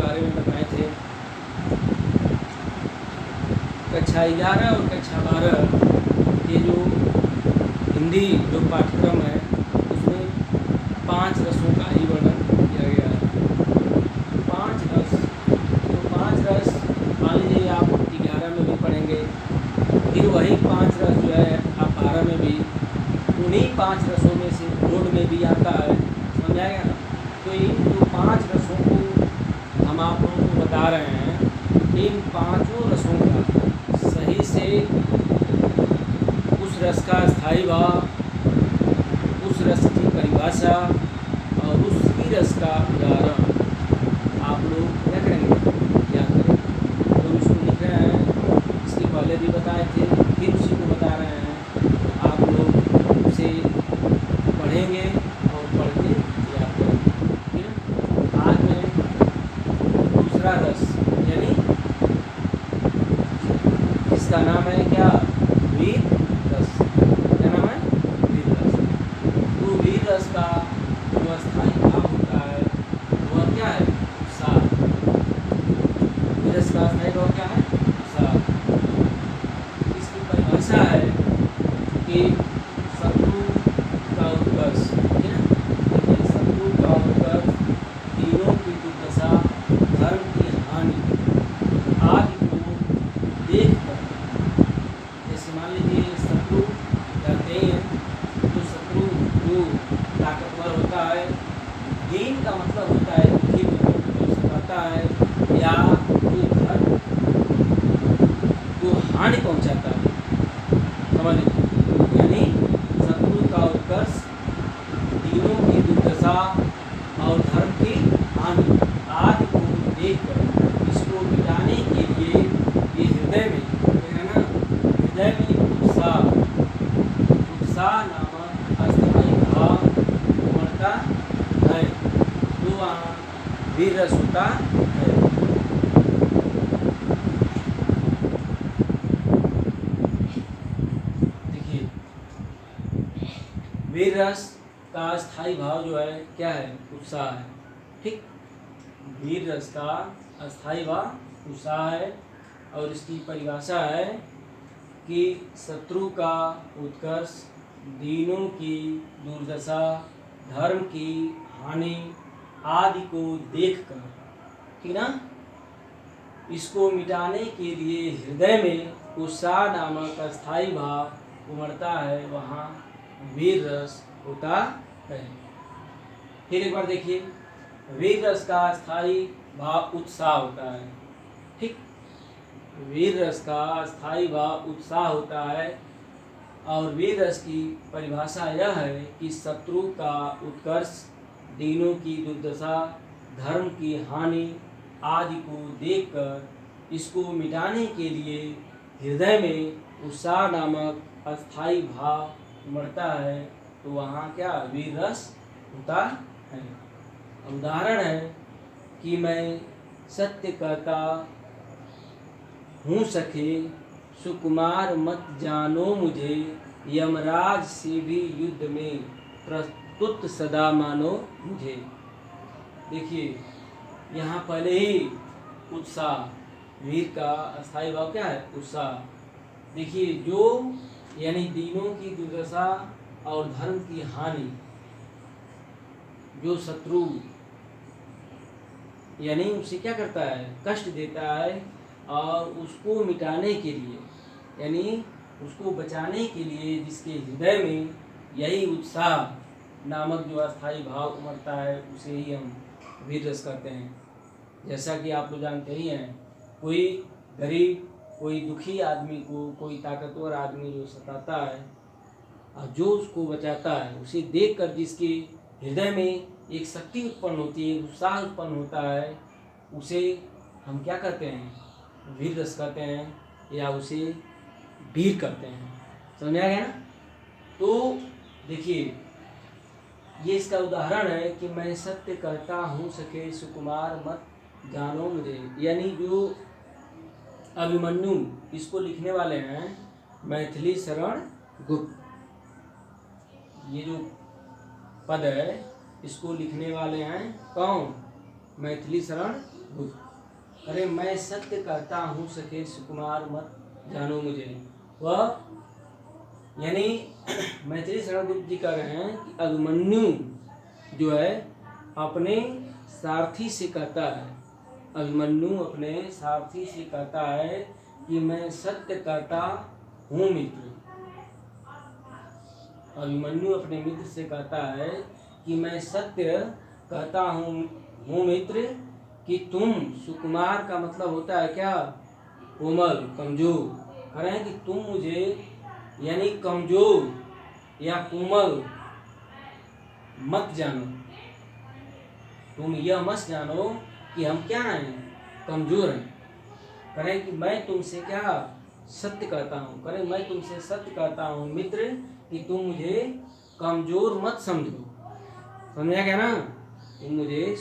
बारे में बताए थे। कक्षा 11 और कक्षा 12 के जो हिंदी जो पाठ्यक्रम है उसमें 5 रसों का ही वर्णन किया गया है। 5 रस, तो 5 रस मान लीजिए आप 11 में भी पढ़ेंगे, फिर वही 5 रस जो है आप 12 में भी, उन्हीं 5 रसों में से बोर्ड में भी आता है, समझ आएगा ना। तो इन जो 5 रसों को हम आप लोगों को बता रहे हैं, इन 5 रसों का सही से उस रस का स्थायी भाव, उस रस की परिभाषा और उसी रस का उदाहरण आप लोग क्या करेंगे, याद करेंगे। तो इसको लिख रहे हैं, इसके पहले भी बताए थे, फिर उसी को बता रहे हैं। आप लोग उसे पढ़ेंगे और पढ़ के याद करेंगे, ठीक है। आज में दूसरा रस यानी इसका नाम है क्या, वीर रस। क्या नाम है, वीर रस। तो वीर रस का जो स्थायी भाव होता है वह क्या है, उत्साह। वीर रस का स्थायी भाव क्या है, उत्साह। इसकी परिभाषा है कि शत्रु का उत्कर्ष, ठीक है। देखिए, शत्रु का उत्कर्ष, तीनों की दुर्दशा, धर्म की हानि आदि को देख कर। जैसे मान लीजिए शत्रु डरते हैं, तो शत्रु जो ताकतवर होता है, दीन का मतलब होता है दुखी को सताता है, या जो धर्म को हानि पहुंचाता है, समझ लीजिए। यानी शत्रु का उत्कर्ष, दीनों की दुर्दशा और धर्म की हानि आदि को देखकर इसको मिटाने के लिए ये हृदय में है ना, हृदय में उत्साह नामक अस्थायी भाव उमड़ता है, तो वहाँ वीर रस होता है। देखिए, वीर रस का स्थायी भाव जो है क्या है, उत्साह है, ठीक। वीर रस का अस्थायी भाव उत्साह है, और इसकी परिभाषा है कि शत्रु का उत्कर्ष, दीनों की दुर्दशा, धर्म की हानि आदि को देखकर, ठीक ना, इसको मिटाने के लिए हृदय में उत्साह नामक अस्थायी भाव उमड़ता है, वहाँ वीर रस होता है। फिर एक बार देखिए, वीर रस का स्थायी भाव उत्साह होता है, ठीक। वीर रस का स्थायी भाव उत्साह होता है, और वीर रस की परिभाषा यह है कि शत्रु का उत्कर्ष, दीनों की दुर्दशा, धर्म की हानि आदि को देखकर इसको मिटाने के लिए हृदय में उत्साह नामक अस्थायी भाव उमड़ता है, तो वहाँ क्या, वीर रस होता है। उदाहरण है कि मैं सत्य कहता हूँ सखे, सुकुमार मत जानो मुझे, यमराज से भी युद्ध में प्रस्तुत सदा मानो मुझे। देखिए, यहाँ पहले ही उत्साह, वीर का अस्थायी भाव क्या है, उत्साह। देखिए, जो यानी दीनों की दुर्दशा और धर्म की हानि, जो शत्रु यानी उसे क्या करता है, कष्ट देता है, और उसको मिटाने के लिए यानी उसको बचाने के लिए जिसके हृदय में यही उत्साह नामक जो अस्थायी भाव उमड़ता है, उसे ही हम वीर रस कहते हैं। जैसा कि आप लोग जानते ही हैं, कोई गरीब, कोई दुखी आदमी को कोई ताकतवर आदमी जो सताता है और जो उसको बचाता है, उसे देखकर जिसके हृदय में एक शक्ति उत्पन्न होती है, उत्साह उत्पन्न होता है, उसे हम क्या कहते हैं, वीर रस कहते हैं, या उसे वीर कहते हैं। समझ आ गया ना। तो देखिए, ये इसका उदाहरण है कि मैं सत्य कहता हूँ सके, सुकुमार मत जानो मुझे। यानी जो अभिमन्यु, इसको लिखने वाले हैं मैथिली शरण गुप्त। ये जो पद है इसको लिखने वाले हैं कौन, मैथिली शरण बुध। अरे मैं सत्य कहता हूँ सखे सुकुमार मत जानो मुझे। वह यानी मैथिली शरण गुप्त जी कह रहे हैं कि अभिमन्यु जो है अपने सारथी से कहता है, अभिमन्यु अपने सारथी से कहता है कि मैं सत्य कहता हूँ मित्र। अभिमन्यु अपने मित्र से कहता है कि मैं सत्य कहता हूँ मित्र कि तुम सुकुमार का मतलब होता है क्या? कोमल, कमजोर। कह रहे हैं कि तुम मुझे यानी कमजोर या कोमल मत जानो। तुम यह मत जानो कि हम क्या हैं, कमजोर हैं। कह रहे हैं कि मैं तुमसे क्या सत्य कहता हूँ। कह रहे मैं तुमसे सत्य कहता हूँ मित्र कि तुम मुझे कमजोर मत समझो। समझा क्या ना? तुम मुझे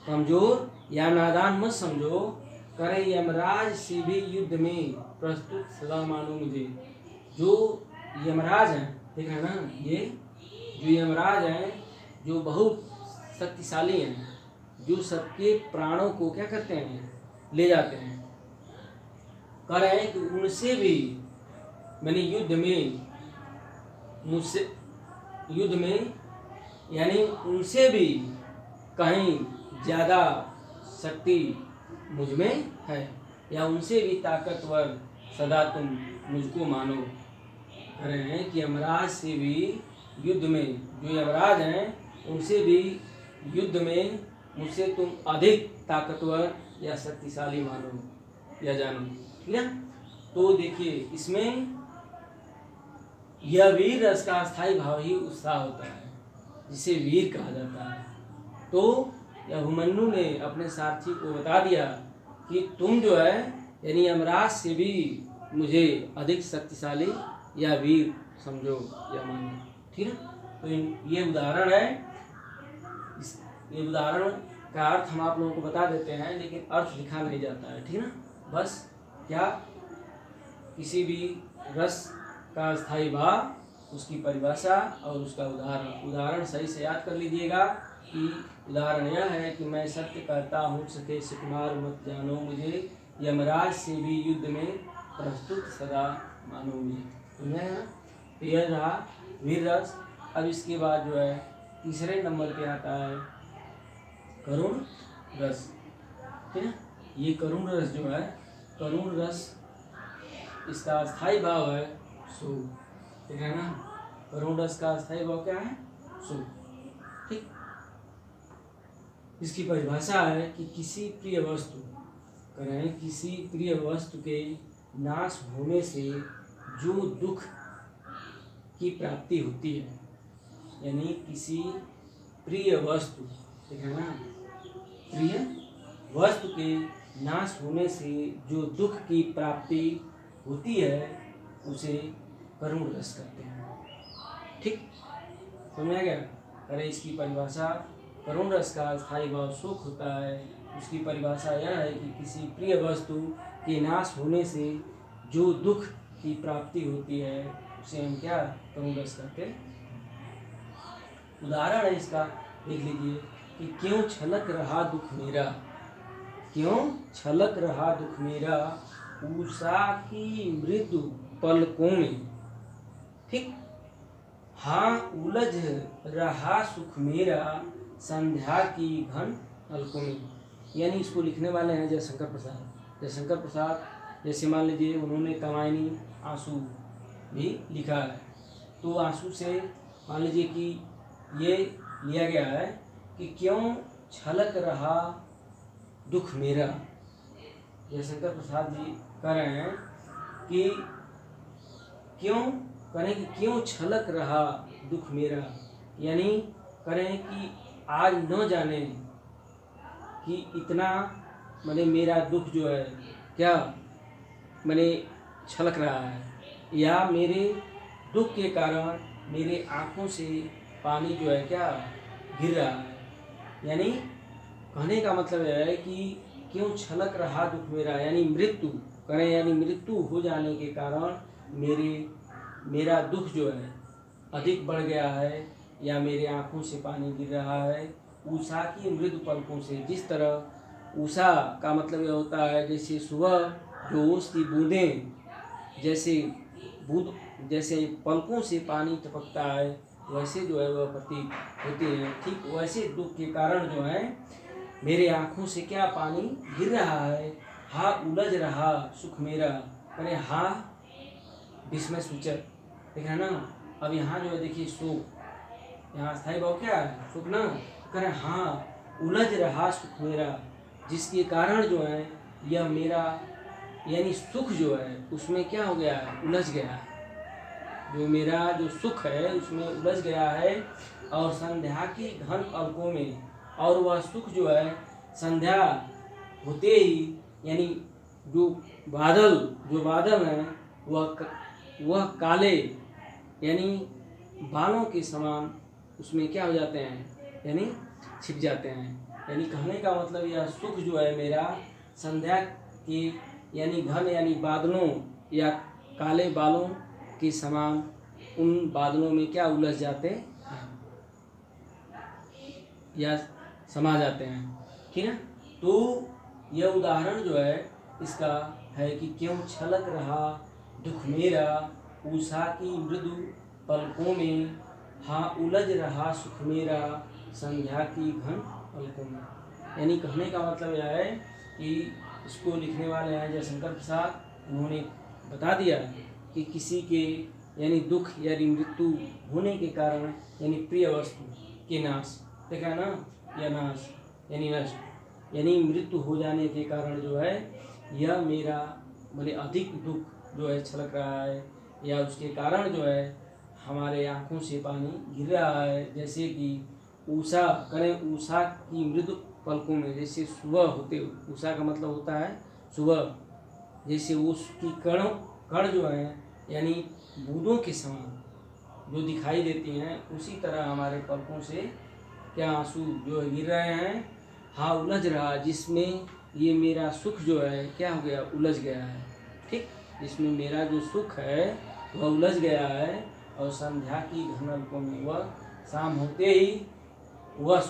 कमजोर या नादान मत समझो। करे यमराज से भी युद्ध में प्रस्तुत सदा मानो मुझे। जो यमराज हैं, देख रहे हैं ना, ये जो यमराज हैं जो बहुत शक्तिशाली हैं, जो सबके प्राणों को क्या करते हैं, ले जाते हैं। कह रहे हैं कि उनसे भी मैंने युद्ध में, मुझसे युद्ध में यानी उनसे भी कहीं ज़्यादा शक्ति मुझ में है, या उनसे भी ताकतवर सदा तुम मुझको मानो। कह रहे हैं कि यमराज से भी युद्ध में, जो यमराज हैं उनसे भी युद्ध में मुझसे तुम अधिक ताकतवर या शक्तिशाली मानो या जानो। ठीक है? तो देखिए इसमें यह वीर रस का स्थायी भाव ही उत्साह होता है, जिसे वीर कहा जाता है। तो अभिमन्यु ने अपने सारथी को बता दिया कि तुम जो है यानी यमराज से भी मुझे अधिक शक्तिशाली या वीर समझो या मानो। ठीक है? तो ये उदाहरण है। ये उदाहरण का अर्थ हम आप लोगों को बता देते हैं, लेकिन अर्थ लिखा नहीं जाता है। ठीक है ना? बस क्या किसी भी रस का स्थायी भाव, उसकी परिभाषा और उसका उदाहरण सही से याद कर लीजिएगा कि उदाहरण यह है कि मैं सत्य कहता हूँ सके सुकुमार मत जानो मुझे, यमराज से भी युद्ध में प्रस्तुत सदा मानो मुझे। समझा है ना? तो यह रहा वीर रस। अब इसके बाद जो है तीसरे नंबर पे आता है करुण रस। ठीक है? ये करुण रस जो है, करुण रस इसका स्थायी भाव है सुख। ठीक है ना? करुण रस का स्थायी भाव क्या है? सुख। ठीक? इसकी परिभाषा है कि किसी प्रिय वस्तु, करें किसी प्रिय वस्तु के नाश होने से जो दुख की प्राप्ति होती है, यानी किसी प्रिय वस्तु, ठीक है ना, प्रिय वस्तु के नाश होने से जो दुख की प्राप्ति होती है उसे करुण रस कहते हैं। ठीक? समझा गया? अरे इसकी परिभाषा, करुण रस का स्थायी भाव सुख होता है। उसकी परिभाषा यह है कि किसी प्रिय वस्तु के नाश होने से जो दुख की प्राप्ति होती है उसे हम क्या, करुण रस कहते हैं। उदाहरण है इसका, देख लीजिए कि क्यों छलक रहा दुख मेरा, क्यों छलक रहा दुख मेरा उषा की मृदु पलकों में। ठीक? हाँ उलझ रहा सुख मेरा संध्या की घन पलकों में। यानी इसको लिखने वाले हैं जयशंकर प्रसाद। जयशंकर प्रसाद जैसे मान लीजिए उन्होंने कमायनी आंसू भी लिखा है, तो आंसू से मान लीजिए कि ये लिया गया है कि क्यों छलक रहा दुख मेरा। जयशंकर प्रसाद जी कह रहे हैं कि क्यों, करें कि क्यों छलक रहा दुख मेरा, यानी करें कि आज न जाने कि इतना मैंने मेरा दुख जो है क्या मैंने छलक रहा है, या मेरे दुख के कारण मेरे आँखों से पानी जो है क्या गिर रहा है। यानी कहने का मतलब यह है कि क्यों छलक रहा दुख मेरा, यानी मृत्यु करें, यानी मृत्यु हो जाने के कारण मेरा दुख जो है अधिक बढ़ गया है, या मेरे आँखों से पानी गिर रहा है उषा की मृदु पलकों से। जिस तरह उषा का मतलब यह होता है जैसे सुबह जो ओस की बूंदें जैसे पलकों से पानी टपकता है, वैसे जो है वह प्रतीत होते हैं। ठीक वैसे दुख के कारण जो है मेरे आँखों से क्या पानी गिर रहा है। हा उलझ रहा सुख मेरा, अरे हा विस्मय सूचक, देख रहे ना। अब यहाँ जो है देखिए सुख, यहाँ स्थायी भाव क्या है, सुख ना। करें हाँ उलझ रहा सुख मेरा, जिसके कारण जो है यह मेरा यानी सुख जो है उसमें क्या हो गया है, उलझ गया है। जो मेरा जो सुख है उसमें उलझ गया है। और संध्या की घन पलकों में, और वह सुख जो है संध्या होते ही यानी जो बादल हैं वह काले यानी बालों के समान उसमें क्या हो जाते हैं, यानी छिप जाते हैं। यानी कहने का मतलब यह सुख जो है मेरा संध्या के यानी घन यानी बादलों या काले बालों के समान उन बादलों में क्या उलझ जाते हैं या समा जाते हैं। ठीक है, तो यह उदाहरण जो है इसका है कि क्यों छलक रहा दुख मेरा उषा की मृदु पलकों में, हाँ उलझ रहा सुख मेरा संध्या की घन पलकों में। यानी कहने का मतलब यह है कि इसको लिखने वाले हैं जयशंकर प्रसाद, उन्होंने बता दिया कि किसी के यानी दुख यानी मृत्यु होने के कारण यानी प्रिय वस्तु के नाश, देखा ना, या नाश यानी नष्ट, यानी मृत्यु हो जाने के कारण जो है यह मेरा बोले अधिक दुख जो है छलक रहा है, या उसके कारण जो है हमारे आँखों से पानी गिर रहा है। जैसे कि उषा उषा की मृदु पलकों में, जैसे सुबह होते, उषा का मतलब होता है सुबह, जैसे उसकी कण जो है यानी बूंदों के समान जो दिखाई देती हैं, उसी तरह हमारे पलकों से क्या आंसू जो है गिर रहे हैं। हाँ उलझ रहा, जिसमें ये मेरा सुख जो है क्या हो गया, उलझ गया है। ठीक, जिसमें मेरा जो सुख है वह उलझ गया है। और संध्या की घन पलकों में वह शाम होते ही वह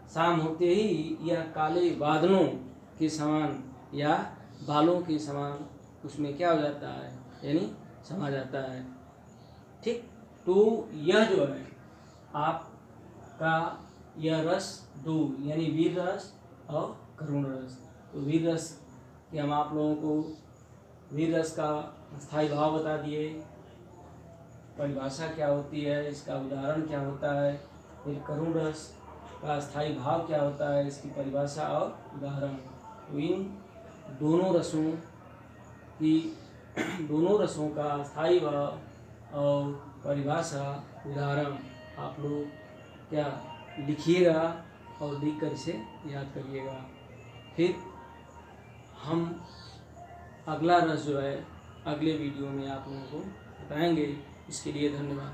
शाम होते ही यह काले बादलों के समान या बालों के समान उसमें क्या हो जाता है, यानी समा जाता है। ठीक, तो यह जो है आपका यह रस दो यानी वीर रस और करुण रस। तो वीर रस कि हम आप लोगों को वीर रस का स्थायी भाव बता दिए, परिभाषा क्या होती है, इसका उदाहरण क्या होता है, फिर करुण रस का स्थायी भाव क्या होता है, इसकी परिभाषा और उदाहरण। तो इन दोनों रसों का स्थायी भाव और परिभाषा उदाहरण आप लोग क्या लिखिएगा और लिख कर इसे याद करिएगा। फिर हम अगला रस जो है अगले वीडियो में आप लोगों को बताएंगे। इसके लिए धन्यवाद।